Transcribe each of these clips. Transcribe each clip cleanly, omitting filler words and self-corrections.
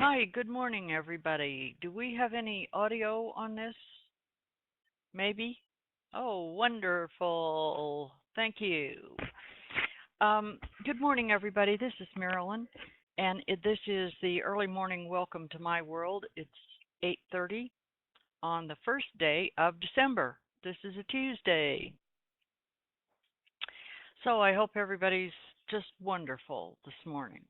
Hi, good morning, everybody. Do we have any audio on this? Maybe? Oh, wonderful. Thank you. Good morning, everybody. This is Marilyn, and this is the early morning welcome to my world. It's 8:30 on the first day of December. This is a Tuesday. So I hope everybody's just wonderful this morning.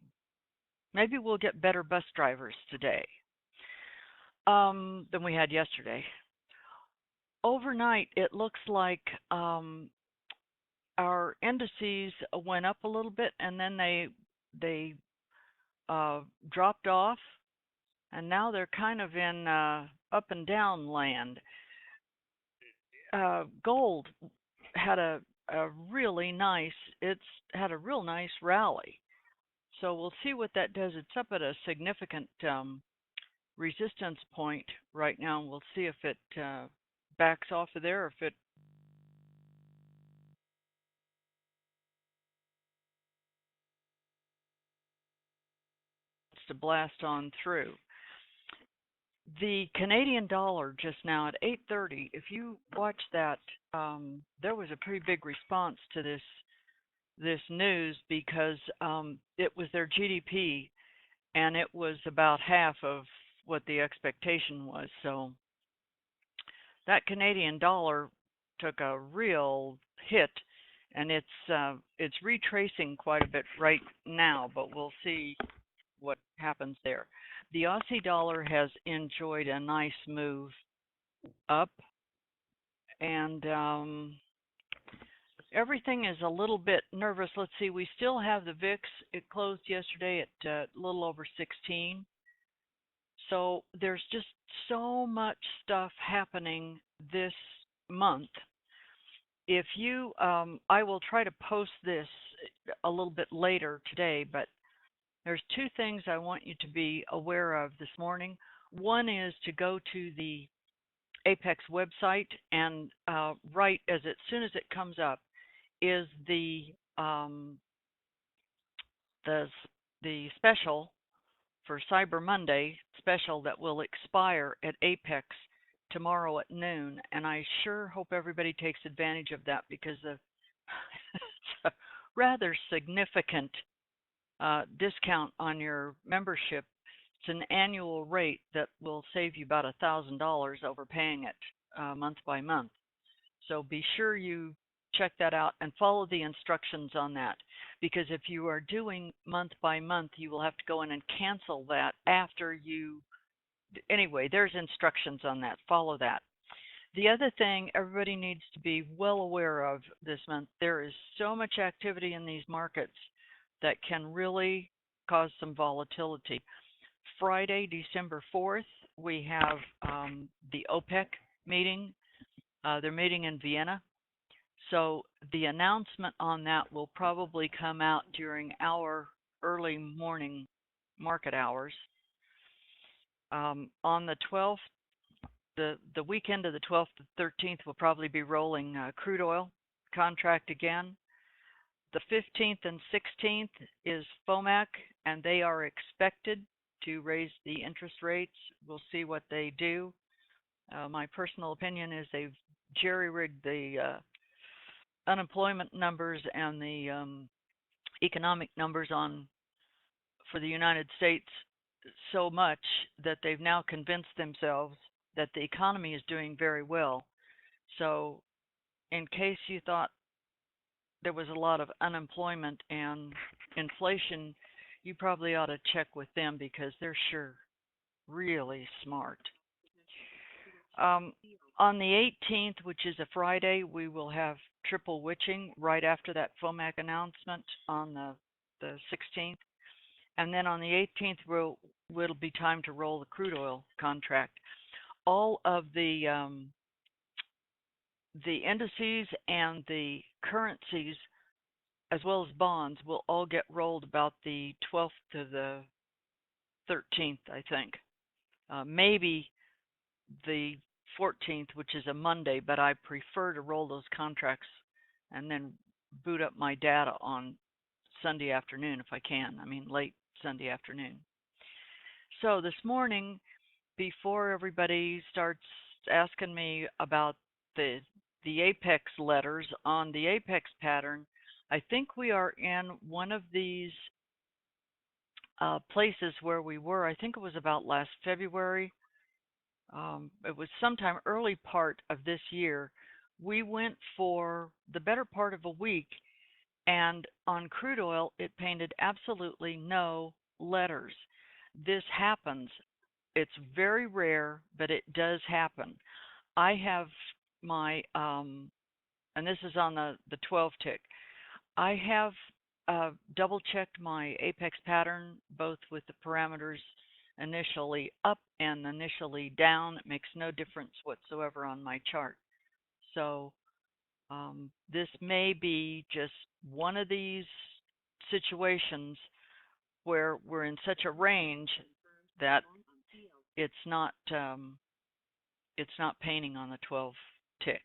Maybe we'll get better bus drivers today than we had yesterday. Overnight, it looks like our indices went up a little bit, and then they dropped off, and now they're kind of in up and down land. Gold had a really nice it's had a real nice rally, so we'll see what that does. It's up at a significant resistance point right now, and we'll see if it backs off of there, or if it to blast on through. The Canadian dollar just now at 8:30. If you watch that, there was a pretty big response to this news because it was their GDP, and it was about half of what the expectation was. So that Canadian dollar took a real hit, and it's retracing quite a bit right now, but we'll see what happens there. The Aussie dollar has enjoyed a nice move up, and everything is a little bit nervous. Let's see, we still have the VIX. It closed yesterday at a little over 16. So there's just so much stuff happening this month. If you, I will try to post this a little bit later today, but there's two things I want you to be aware of this morning. One is to go to the Apex website, and right as soon as it comes up is the the special for Cyber Monday special that will expire at Apex tomorrow at noon. And I sure hope everybody takes advantage of that, because it's a rather significant discount on your membership. It's an annual rate that will save you about $1,000 over paying it month by month. So be sure you check that out and follow the instructions on that, because if you are doing month by month, you will have to go in and cancel that after you. Anyway, there's instructions on that. Follow that. The other thing everybody needs to be well aware of this month, there is so much activity in these markets that can really cause some volatility. Friday, December 4th, we have the OPEC meeting. They're meeting in Vienna. So the announcement on that will probably come out during our early morning market hours. On the 12th, the weekend of the 12th to 13th, will probably be rolling crude oil contract again. The 15th and 16th is FOMAC, and they are expected to raise the interest rates. We'll see what they do. My personal opinion is they've jerry-rigged the unemployment numbers and the economic numbers for the United States so much that they've now convinced themselves that the economy is doing very well. So in case you thought there was a lot of unemployment and inflation, you probably ought to check with them, because they're sure really smart. On the 18th, which is a Friday, we will have triple witching right after that FOMAC announcement on the 16th. And then on the 18th, it'll be time to roll the crude oil contract. All of the indices and the currencies, as well as bonds, will all get rolled about the 12th to the 13th, I think. Maybe the 14th, which is a Monday, but I prefer to roll those contracts and then boot up my data on Sunday afternoon if I can. I mean, late Sunday afternoon. So this morning, before everybody starts asking me about the the apex letters on the apex pattern, I think we are in one of these places where we were. I think it was about last February. It was sometime early part of this year. We went for the better part of a week, and on crude oil, it painted absolutely no letters. This happens. It's very rare, but it does happen. I have my, and this is on the 12 tick. I have double checked my apex pattern both with the parameters initially up and initially down. It makes no difference whatsoever on my chart. So this may be just one of these situations where we're in such a range that it's not painting on the 12 tick.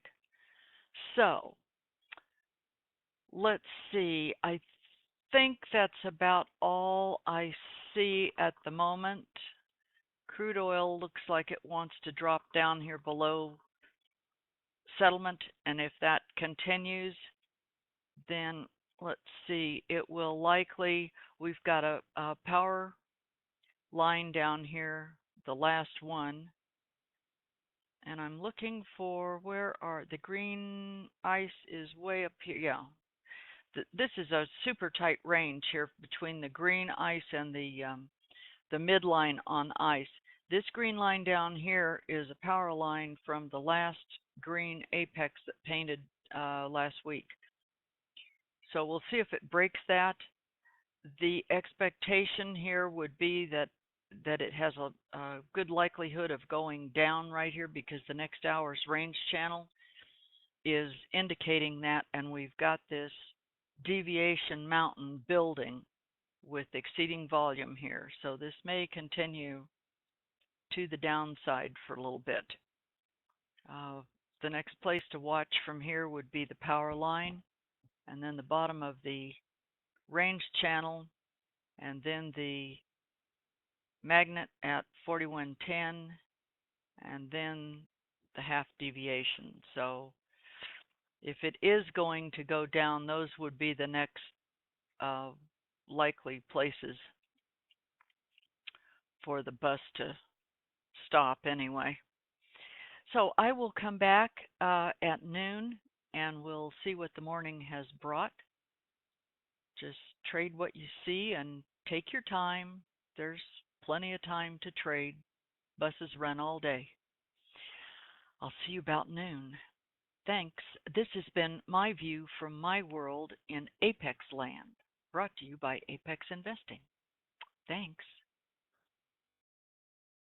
So let's see. I think that's about all I see at the moment. Crude oil looks like it wants to drop down here below settlement, and if that continues, then let's see, it will likely, we've got a power line down here, the last one, and I'm looking for where are the green ice is way up here. Yeah, this is a super tight range here between the green ice and the midline on ice. This green line down here is a power line from the last green apex that painted last week. So we'll see if it breaks that. The expectation here would be that it has a good likelihood of going down right here because the next hour's range channel is indicating that, and we've got this deviation mountain building with exceeding volume here. So this may continue to the downside for a little bit. The next place to watch from here would be the power line, and then the bottom of the range channel, and then the magnet at 4110, and then the half deviation. So if it is going to go down, those would be the next likely places for the bus to stop anyway. So I will come back at noon and we'll see what the morning has brought. Just trade what you see and take your time. There's plenty of time to trade. Buses run all day. I'll see you about noon. Thanks. This has been my view from my world in Apex land, brought to you by Apex Investing. Thanks.